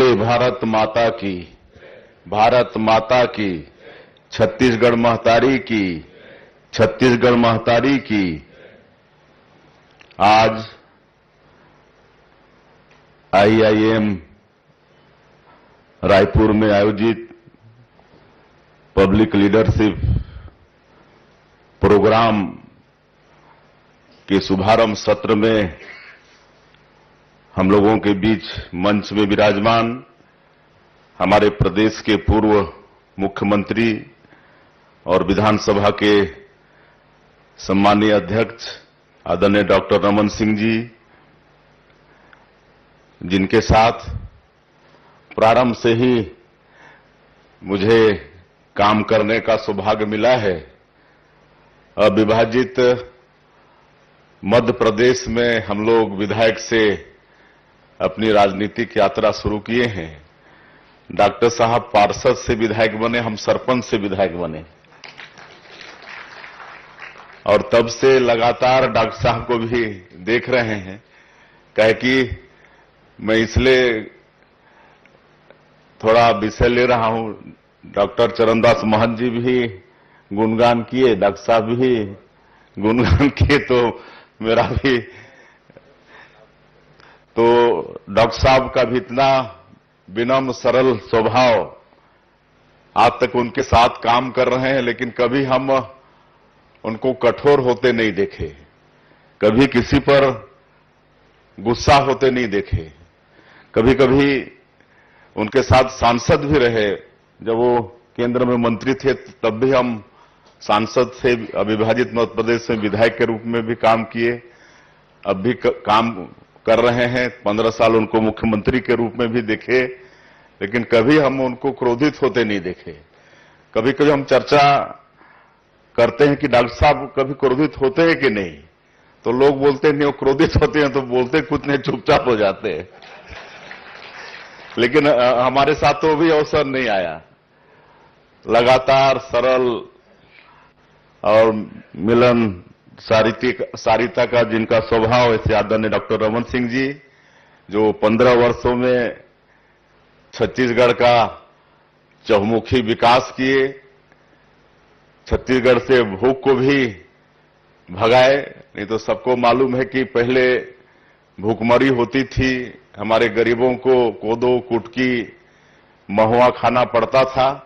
बोले भारत माता की, भारत माता की, छत्तीसगढ़ महतारी की, छत्तीसगढ़ महतारी की। आज आईआईएम रायपुर में आयोजित पब्लिक लीडरशिप प्रोग्राम के शुभारंभ सत्र में हम लोगों के बीच मंच में विराजमान हमारे प्रदेश के पूर्व मुख्यमंत्री और विधानसभा के सम्मानीय अध्यक्ष आदरणीय डॉक्टर रमन सिंह जी, जिनके साथ प्रारंभ से ही मुझे काम करने का सौभाग्य मिला है। अविभाजित मध्य प्रदेश में हम लोग विधायक से अपनी राजनीतिक यात्रा शुरू किए हैं। डॉक्टर साहब पार्षद से विधायक बने, हम सरपंच से विधायक बने और तब से लगातार डॉक्टर साहब को भी देख रहे हैं। कहे कि मैं इसलिए थोड़ा विषय ले रहा हूं, डॉक्टर चरणदास महंत जी भी गुणगान किए, डॉक्टर साहब भी गुणगान किए, तो मेरा भी तो डॉक्टर साहब का भी इतना विनम्र सरल स्वभाव, आज तक उनके साथ काम कर रहे हैं, लेकिन कभी हम उनको कठोर होते नहीं देखे, कभी किसी पर गुस्सा होते नहीं देखे। कभी कभी उनके साथ सांसद भी रहे, जब वो केंद्र में मंत्री थे तब भी हम सांसद से अविभाजित मध्य प्रदेश में विधायक के रूप में भी काम किए, अब भी काम कर रहे हैं। 15 साल उनको मुख्यमंत्री के रूप में भी देखे, लेकिन कभी हम उनको क्रोधित होते नहीं देखे। कभी कभी हम चर्चा करते हैं कि डॉक्टर साहब कभी क्रोधित होते हैं कि नहीं, तो लोग बोलते नहीं वो क्रोधित होते हैं, तो बोलते कुछ नहीं, चुपचाप हो जाते हैं। लेकिन हमारे साथ तो भी अवसर नहीं आया। लगातार सरल और मिलन सारिता का जिनका स्वभाव है, आदरणीय डॉक्टर रमन सिंह जी, जो 15 वर्षों में छत्तीसगढ़ का चहुमुखी विकास किए, छत्तीसगढ़ से भूख को भी भगाए। नहीं तो सबको मालूम है कि पहले भूखमरी होती थी, हमारे गरीबों को कोदो कुटकी महुआ खाना पड़ता था,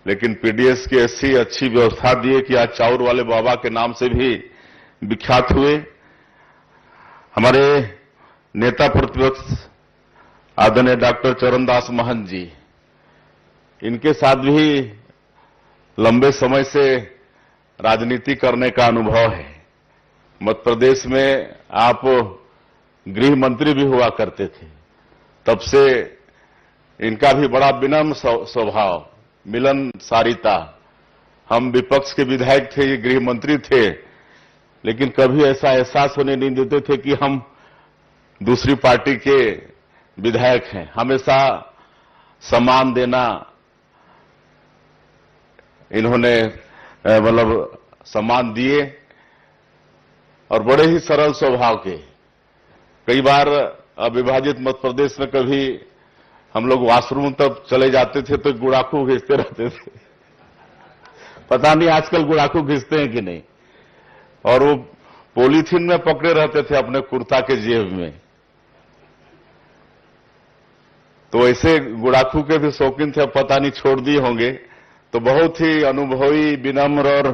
लेकिन पीडीएस की ऐसी अच्छी व्यवस्था दी कि आज चाउर वाले बाबा के नाम से भी विख्यात हुए। हमारे नेता प्रतिपक्ष आदरणीय डॉक्टर चरणदास महंत जी, इनके साथ भी लंबे समय से राजनीति करने का अनुभव है। मध्य प्रदेश में आप गृह मंत्री भी हुआ करते थे, तब से इनका भी बड़ा विनम्र स्वभाव, मिलन सारिता। हम विपक्ष के विधायक थे, ये गृह मंत्री थे, लेकिन कभी ऐसा एहसास होने नहीं देते थे कि हम दूसरी पार्टी के विधायक हैं। हमेशा सम्मान देना इन्होंने मतलब सम्मान दिए, और बड़े ही सरल स्वभाव के। कई बार अविभाजित मध्य प्रदेश में कभी हम लोग वॉशरूम तक चले जाते थे तो गुड़ाखू घिसते रहते थे। पता नहीं आजकल गुड़ाखू घिसते हैं कि नहीं, और वो पॉलीथीन में पकड़े रहते थे अपने कुर्ता के जेब में। तो ऐसे गुड़ाखू के भी शौकीन थे, पता नहीं छोड़ दिए होंगे। तो बहुत ही अनुभवी, विनम्र और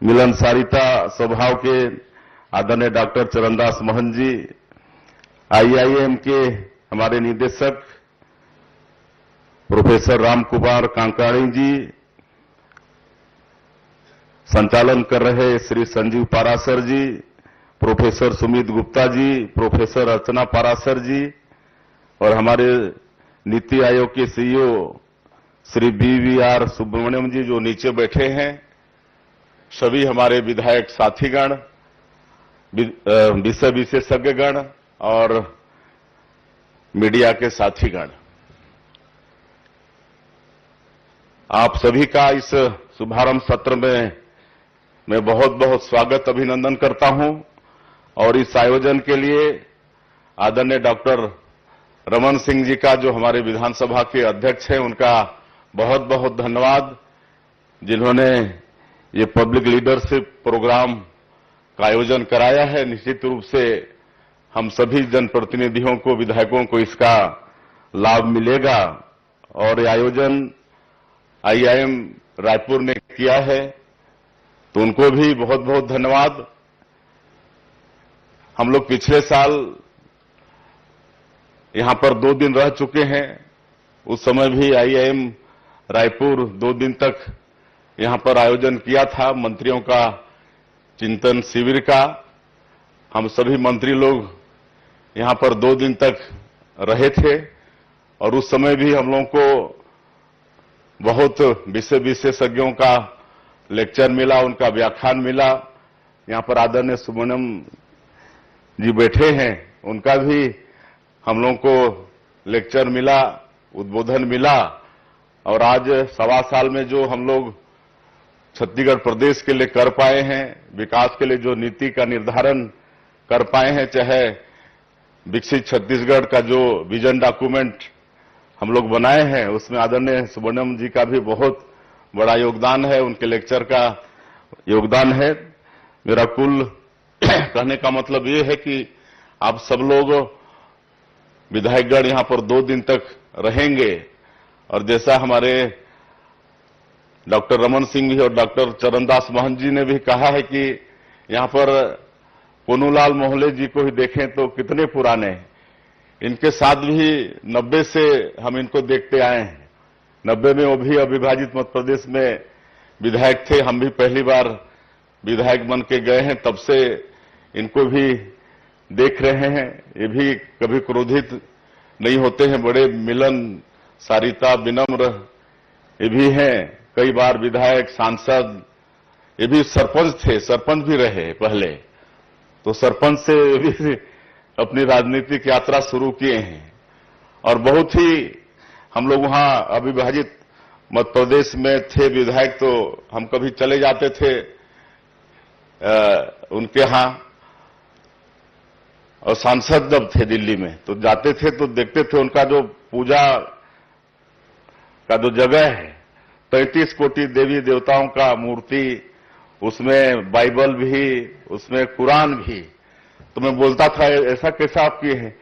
मिलनसारिता स्वभाव के आदरणीय डॉक्टर चरणदास महंत जी, आईआईएम के हमारे निदेशक प्रोफेसर रामकुमार कांकाणी जी, संचालन कर रहे श्री संजीव पारासर जी, प्रोफेसर सुमित गुप्ता जी, प्रोफेसर अर्चना पारासर जी, और हमारे नीति आयोग के सीईओ श्री बीवीआर सुब्रमण्यम जी जो नीचे बैठे हैं, सभी हमारे विधायक साथीगण, विषय विशेषज्ञगण और मीडिया के साथीगण, आप सभी का इस शुभारंभ सत्र में मैं बहुत बहुत स्वागत अभिनंदन करता हूं। और इस आयोजन के लिए आदरणीय डॉक्टर रमन सिंह जी का, जो हमारे विधानसभा के अध्यक्ष हैं, उनका बहुत बहुत धन्यवाद, जिन्होंने ये पब्लिक लीडरशिप प्रोग्राम का आयोजन कराया है। निश्चित रूप से हम सभी जनप्रतिनिधियों को, विधायकों को इसका लाभ मिलेगा और ये आयोजन आईआईएम रायपुर ने किया है, तो उनको भी बहुत बहुत धन्यवाद। हम लोग पिछले साल यहां पर 2 दिन रह चुके हैं। उस समय भी आईआईएम रायपुर 2 दिन तक यहां पर आयोजन किया था मंत्रियों का चिंतन शिविर का। हम सभी मंत्री लोग यहां पर 2 दिन तक रहे थे और उस समय भी हम लोगों को बहुत विशेषज्ञों का लेक्चर मिला, उनका व्याख्यान मिला। यहां पर आदरणीय सुब्रमण्यम जी बैठे हैं, उनका भी हम लोगों को लेक्चर मिला, उद्बोधन मिला। और आज 1.25 साल में जो हम लोग छत्तीसगढ़ प्रदेश के लिए कर पाए हैं, विकास के लिए जो नीति का निर्धारण कर पाए हैं, चाहे विकसित छत्तीसगढ़ का जो विजन डॉक्यूमेंट हम लोग बनाए हैं, उसमें आदरणीय सुब्रमण्यम जी का भी बहुत बड़ा योगदान है, उनके लेक्चर का योगदान है। मेरा कुल कहने का मतलब ये है कि आप सब लोग विधायकगण यहां पर 2 दिन तक रहेंगे और जैसा हमारे डॉक्टर रमन सिंह जी और डॉक्टर चरणदास महंत जी ने भी कहा है कि यहां पर पुन्नूलाल मोहल्ले जी को ही देखें तो कितने पुराने हैं। इनके साथ भी 90 से हम इनको देखते आए हैं। 90 में वो भी अविभाजित मध्य प्रदेश में विधायक थे, हम भी पहली बार विधायक बन के गए हैं, तब से इनको भी देख रहे हैं। ये भी कभी क्रोधित नहीं होते हैं, बड़े मिलनसारिता, विनम्र ये भी हैं। कई बार विधायक, सांसद, ये भी सरपंच थे, सरपंच भी रहे पहले, तो सरपंच से भी अपनी राजनीतिक यात्रा शुरू किए हैं। और बहुत ही हम लोग वहां अविभाजित मध्य प्रदेश में थे विधायक, तो हम कभी चले जाते थे उनके यहां, और सांसद जब थे दिल्ली में तो जाते थे तो देखते थे उनका जो पूजा का जो जगह है, 33 कोटि देवी देवताओं का मूर्ति, उसमें बाइबल भी, उसमें कुरान भी। तो मैं बोलता था ऐसा कैसा आप किए हैं?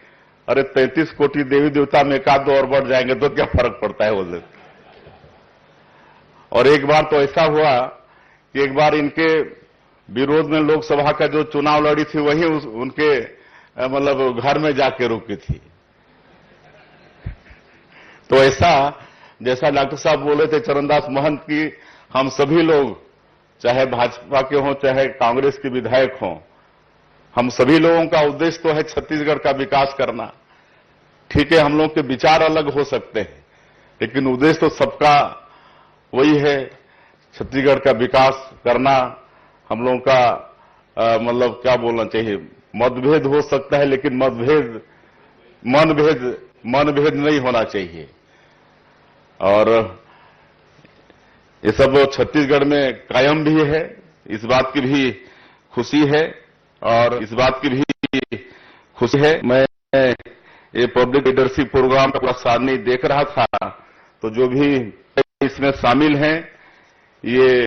अरे 33 कोटि देवी देवता में 1-2 और बढ़ जाएंगे तो क्या फर्क पड़ता है बोलते। और एक बार तो ऐसा हुआ कि एक बार इनके विरोध में लोकसभा का जो चुनाव लड़ी थी, वही उनके मतलब घर में जाके रुकी थी। तो ऐसा जैसा डॉक्टर साहब बोले थे चरणदास महंत की, हम सभी लोग चाहे भाजपा के हों चाहे कांग्रेस के विधायक हों, हम सभी लोगों का उद्देश्य तो है छत्तीसगढ़ का विकास करना। ठीक है, हम लोग के विचार अलग हो सकते हैं, लेकिन उद्देश्य तो सबका वही है, छत्तीसगढ़ का विकास करना। हम लोगों का मतलब क्या बोलना चाहिए, मतभेद हो सकता है लेकिन मनभेद नहीं होना चाहिए। और ये सब छत्तीसगढ़ में कायम भी है, इस बात की भी खुशी है। और इस बात की भी खुशी है, मैं ये पब्लिक लीडरशिप प्रोग्राम का सारणी देख रहा था, तो जो भी इसमें शामिल हैं, ये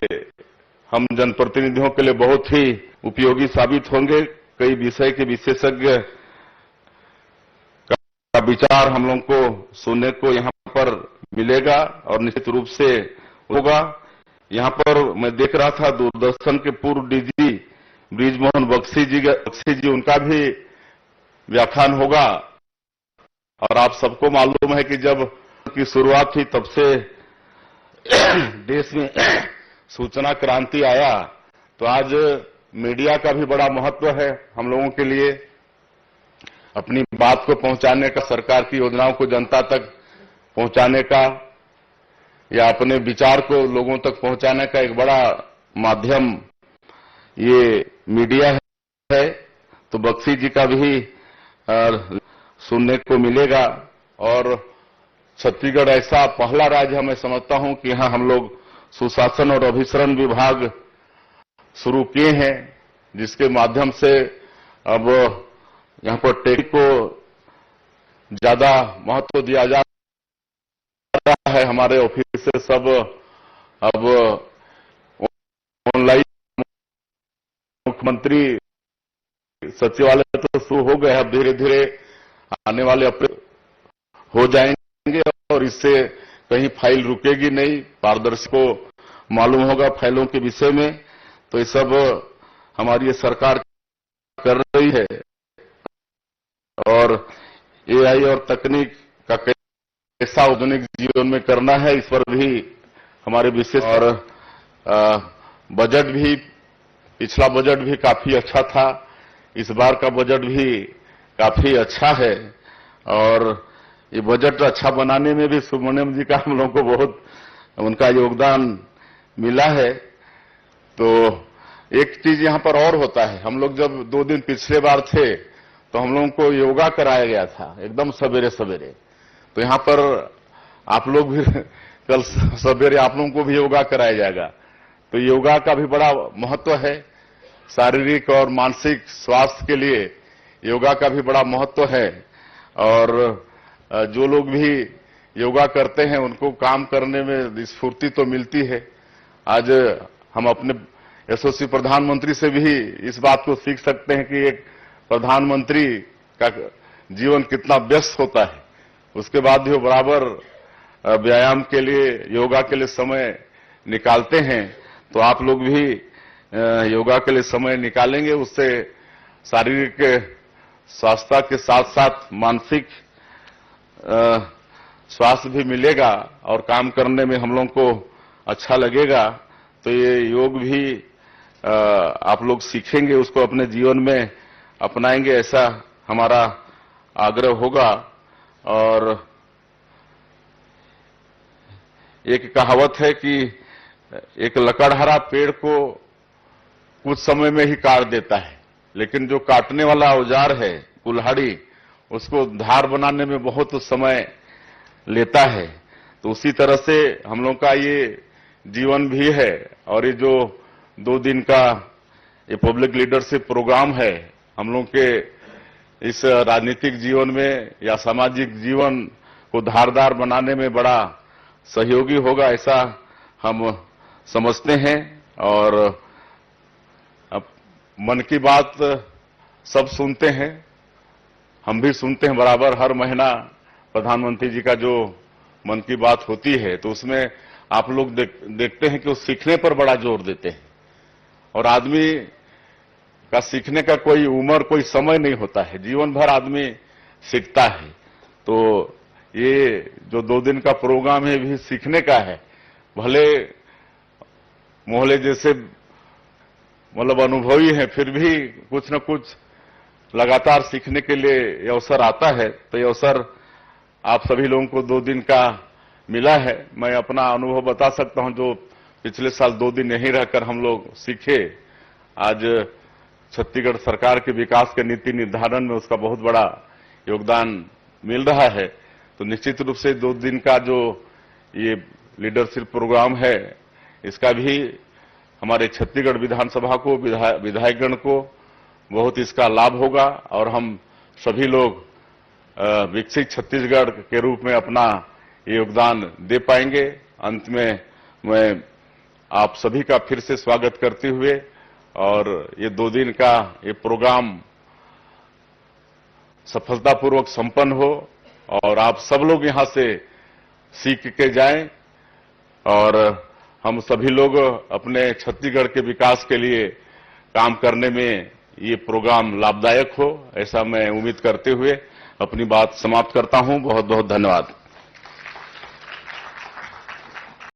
हम जनप्रतिनिधियों के लिए बहुत ही उपयोगी साबित होंगे। कई विषय के विशेषज्ञ का विचार हम लोगों को सुनने को यहां पर मिलेगा और निश्चित रूप से होगा। यहां पर मैं देख रहा था दूरदर्शन के पूर्व डीजी बृजमोहन बख्शी जी, उनका भी व्याख्यान होगा। और आप सबको मालूम है कि जब की शुरुआत हुई तब से देश में सूचना क्रांति आया, तो आज मीडिया का भी बड़ा महत्व है हम लोगों के लिए। अपनी बात को पहुंचाने का, सरकार की योजनाओं को जनता तक पहुंचाने का, या अपने विचार को लोगों तक पहुंचाने का एक बड़ा माध्यम ये मीडिया है। तो बख्शी जी का भी सुनने को मिलेगा। और छत्तीसगढ़ ऐसा पहला राज्य है, मैं समझता हूं कि यहां हम लोग सुशासन और अभिसरण विभाग शुरू किए हैं, जिसके माध्यम से अब यहां पर टेक्निक को ज्यादा महत्व दिया जा रहा है। हमारे ऑफिस से सब अब ऑनलाइन मुख्यमंत्री सचिवालय तो शुरू हो गए, अब धीरे धीरे आने वाले अप्रैल हो जाएंगे और इससे कहीं फाइल रुकेगी नहीं। पारदर्शी को मालूम होगा फाइलों के विषय में। तो ये सब हमारी ये सरकार कर रही है और एआई और तकनीक का कैसा आधुनिक जीवन में करना है, इस पर भी हमारे विशेष और बजट भी, पिछला बजट भी काफी अच्छा था, इस बार का बजट भी काफी अच्छा है और ये बजट अच्छा बनाने में भी सुब्रमण्यम जी का हम लोगों को बहुत उनका योगदान मिला है। तो एक चीज यहां पर और होता है, हम लोग जब 2 दिन पिछले बार थे तो हम लोगों को योगा कराया गया था एकदम सवेरे सवेरे। तो यहां पर आप लोग भी कल सवेरे आप लोगों को भी योगा कराया जाएगा। तो योगा का भी बड़ा महत्व है, शारीरिक और मानसिक स्वास्थ्य के लिए योगा का भी बड़ा महत्व है। और जो लोग भी योगा करते हैं उनको काम करने में स्फूर्ति तो मिलती है। आज हम अपने यशस्वी प्रधानमंत्री से भी इस बात को सीख सकते हैं कि एक प्रधानमंत्री का जीवन कितना व्यस्त होता है, उसके बाद भी वो बराबर व्यायाम के लिए, योगा के लिए समय निकालते हैं। तो आप लोग भी योगा के लिए समय निकालेंगे, उससे शारीरिक स्वास्थ्य के साथ साथ मानसिक स्वास्थ्य भी मिलेगा और काम करने में हम लोगों को अच्छा लगेगा। तो ये योग भी आप लोग सीखेंगे, उसको अपने जीवन में अपनाएंगे, ऐसा हमारा आग्रह होगा। और एक कहावत है कि एक लकड़हारा पेड़ को कुछ समय में ही काट देता है, लेकिन जो काटने वाला औजार है कुल्हाड़ी, उसको धार बनाने में बहुत समय लेता है। तो उसी तरह से हम लोग का ये जीवन भी है। और ये जो 2 दिन का ये पब्लिक लीडरशिप प्रोग्राम है, हम लोग के इस राजनीतिक जीवन में या सामाजिक जीवन को धारदार बनाने में बड़ा सहयोगी होगा, ऐसा हम समझते हैं। और अब मन की बात सब सुनते हैं, हम भी सुनते हैं बराबर। हर महीना प्रधानमंत्री जी का जो मन की बात होती है तो उसमें आप लोग देखते हैं कि वो सीखने पर बड़ा जोर देते हैं। और आदमी का सीखने का कोई उम्र, कोई समय नहीं होता है, जीवन भर आदमी सीखता है। तो ये जो 2 दिन का प्रोग्राम है भी सीखने का है। भले मोहल्ले जैसे मतलब अनुभवी है, फिर भी कुछ न कुछ लगातार सीखने के लिए ये अवसर आता है। तो ये अवसर आप सभी लोगों को 2 दिन का मिला है। मैं अपना अनुभव बता सकता हूं, जो पिछले साल 2 दिन यहीं रहकर हम लोग सीखे, आज छत्तीसगढ़ सरकार के विकास के नीति निर्धारण में उसका बहुत बड़ा योगदान मिल रहा है। तो निश्चित रूप से 2 दिन का जो ये लीडरशिप प्रोग्राम है, इसका भी हमारे छत्तीसगढ़ विधानसभा को, विधायकगण को बहुत इसका लाभ होगा और हम सभी लोग विकसित छत्तीसगढ़ के रूप में अपना योगदान दे पाएंगे। अंत में मैं आप सभी का फिर से स्वागत करते हुए और ये 2 दिन का ये प्रोग्राम सफलतापूर्वक संपन्न हो और आप सब लोग यहां से सीख के जाएं और हम सभी लोग अपने छत्तीसगढ़ के विकास के लिए काम करने में ये प्रोग्राम लाभदायक हो, ऐसा मैं उम्मीद करते हुए अपनी बात समाप्त करता हूं। बहुत बहुत धन्यवाद।